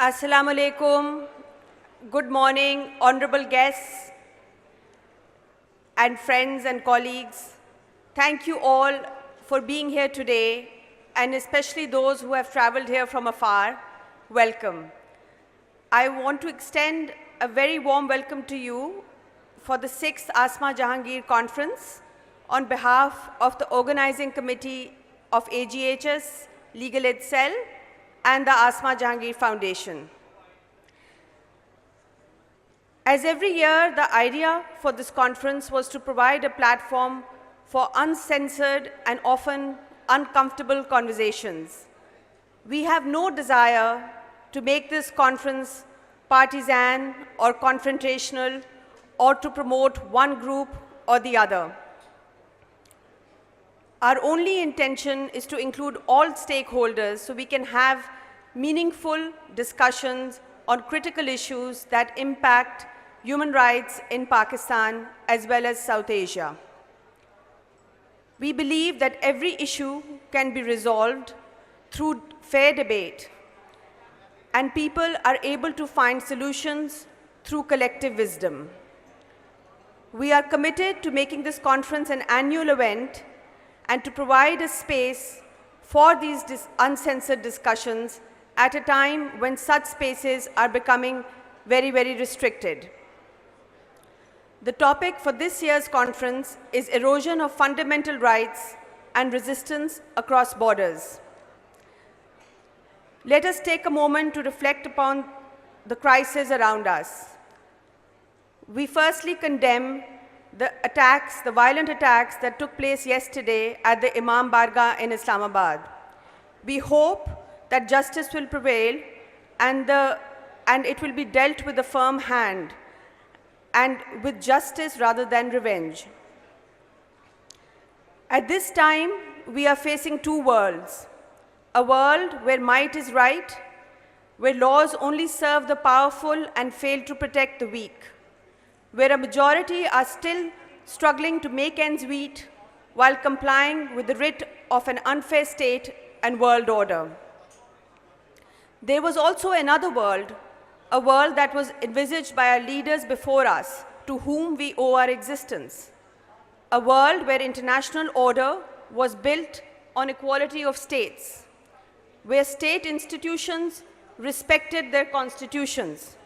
Assalamu alaikum. Good morning, honorable guests and friends and colleagues. Thank you all for being here today, and especially those who have traveled here from afar. Welcome. I want to extend a very warm welcome to you for the 6th Sulema Jahangir conference on behalf of the organizing committee of AGHS, Legal Aid Cell, and the Asma Jahangir Foundation. As every year, the idea for this conference was to provide a platform for uncensored and often uncomfortable conversations. We have no desire to make this conference partisan or confrontational or to promote one group or the other. Our only intention is to include all stakeholders so we can have meaningful discussions on critical issues that impact human rights in Pakistan as well as South Asia. We believe that every issue can be resolved through fair debate, and people are able to find solutions through collective wisdom. We are committed to making this conference an annual event and to provide a space for these uncensored discussions at a time when such spaces are becoming very, very restricted. The topic for this year's conference is erosion of fundamental rights and resistance across borders. Let us take a moment to reflect upon the crisis around us. We firstly condemn the violent attacks that took place yesterday at the Imam Bargah in Islamabad. We hope that justice will prevail and it will be dealt with a firm hand and with justice rather than revenge. At this time, we are facing two worlds: a world where might is right, where laws only serve the powerful and fail to protect the weak, where a majority are still struggling to make ends meet while complying with the writ of an unfair state and world order. There was also another world, a world that was envisaged by our leaders before us, to whom we owe our existence. A world where international order was built on equality of states, where state institutions respected their constitutions.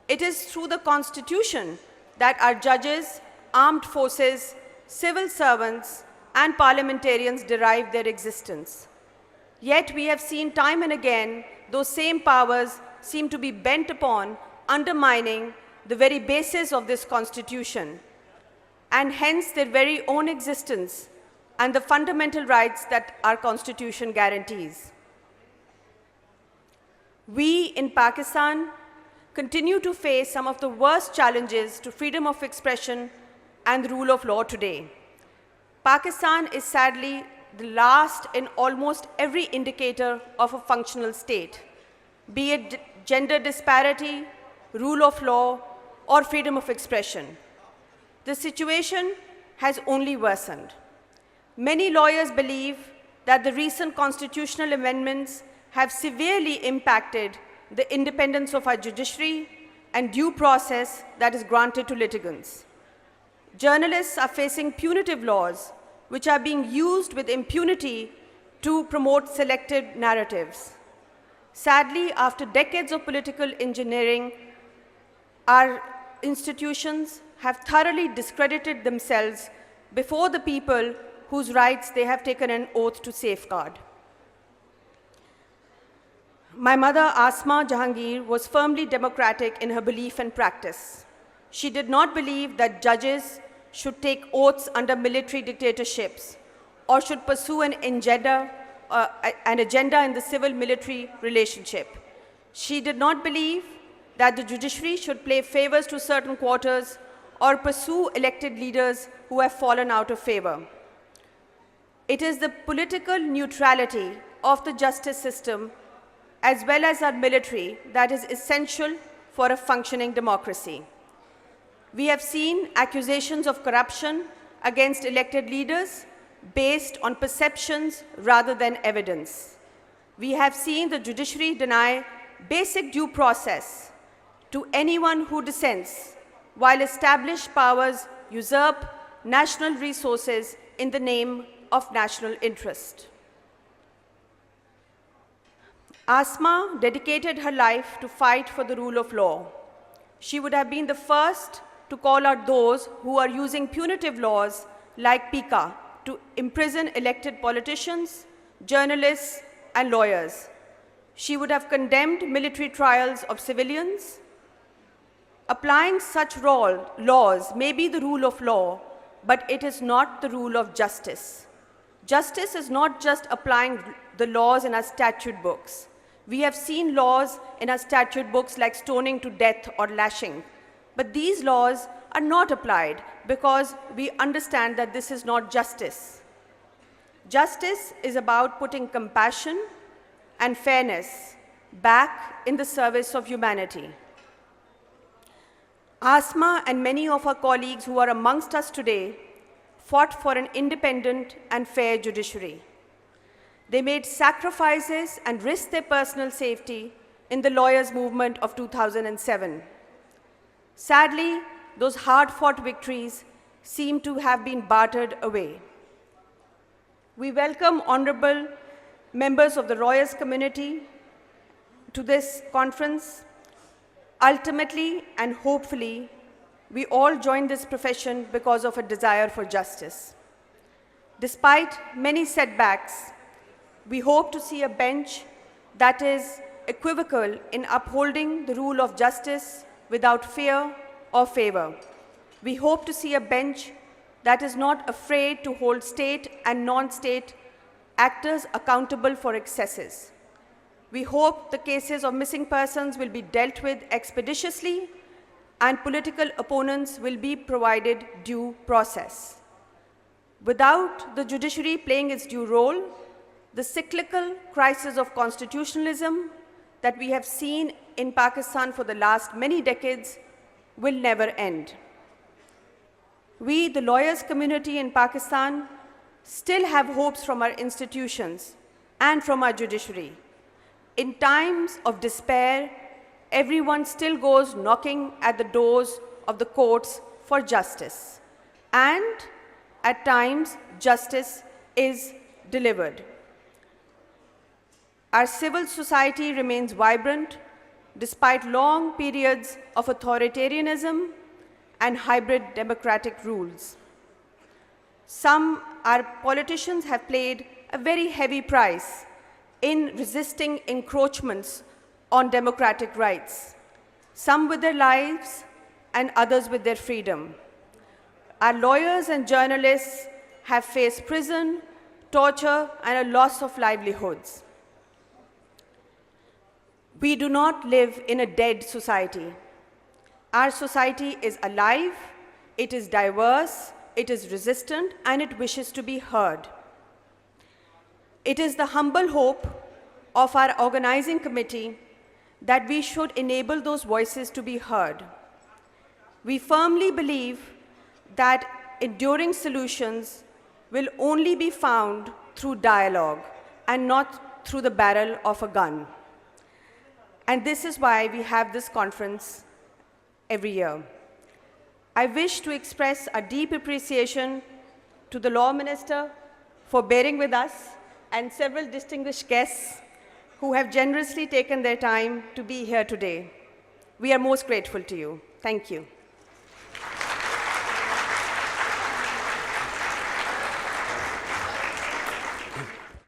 It is through the constitution that our judges, armed forces, civil servants, and parliamentarians derive their existence. Yet we have seen time and again those same powers seem to be bent upon undermining the very basis of this constitution, and hence their very own existence and the fundamental rights that our constitution guarantees. We in Pakistan continue to face some of the worst challenges to freedom of expression and the rule of law today. Pakistan is sadly the last in almost every indicator of a functional state, be it gender disparity, rule of law, or freedom of expression. The situation has only worsened. Many lawyers believe that the recent constitutional amendments have severely impacted the independence of our judiciary and due process that is granted to litigants. Journalists are facing punitive laws which are being used with impunity to promote selected narratives. Sadly, after decades of political engineering, our institutions have thoroughly discredited themselves before the people whose rights they have taken an oath to safeguard. My mother, Asma Jahangir, was firmly democratic in her belief and practice. She did not believe that judges should take oaths under military dictatorships or should pursue an agenda in the civil-military relationship. She did not believe that the judiciary should play favors to certain quarters or pursue elected leaders who have fallen out of favor. It is the political neutrality of the justice system as well as our military that is essential for a functioning democracy. We have seen accusations of corruption against elected leaders based on perceptions rather than evidence. We have seen the judiciary deny basic due process to anyone who dissents, while established powers usurp national resources in the name of national interest. Asma dedicated her life to fight for the rule of law. She would have been the first to call out those who are using punitive laws like PICA to imprison elected politicians, journalists, and lawyers. She would have condemned military trials of civilians. Applying such laws may be the rule of law, but it is not the rule of justice. Justice is not just applying the laws in our statute books. We have seen laws in our statute books like stoning to death or lashing, but these laws are not applied because we understand that this is not justice. Justice is about putting compassion and fairness back in the service of humanity. Asma and many of our colleagues who are amongst us today fought for an independent and fair judiciary. They made sacrifices and risked their personal safety in the lawyers' movement of 2007. Sadly, those hard-fought victories seem to have been bartered away. We welcome honorable members of the lawyers community to this conference. Ultimately and hopefully, we all join this profession because of a desire for justice. Despite many setbacks, we hope to see a bench that is equivocal in upholding the rule of justice without fear or favor. We hope to see a bench that is not afraid to hold state and non-state actors accountable for excesses. We hope the cases of missing persons will be dealt with expeditiously and political opponents will be provided due process. Without the judiciary playing its due role, the cyclical crisis of constitutionalism that we have seen in Pakistan for the last many decades will never end. We, the lawyers community in Pakistan, still have hopes from our institutions and from our judiciary. In times of despair, everyone still goes knocking at the doors of the courts for justice. And at times, justice is delivered. Our civil society remains vibrant despite long periods of authoritarianism and hybrid democratic rules. Our politicians have paid a very heavy price in resisting encroachments on democratic rights, some with their lives and others with their freedom. Our lawyers and journalists have faced prison, torture, and a loss of livelihoods. We do not live in a dead society. Our society is alive, it is diverse, it is resistant, and it wishes to be heard. It is the humble hope of our organizing committee that we should enable those voices to be heard. We firmly believe that enduring solutions will only be found through dialogue and not through the barrel of a gun. And this is why we have this conference every year. I wish to express a deep appreciation to the Law Minister for bearing with us and several distinguished guests who have generously taken their time to be here today. We are most grateful to you. Thank you.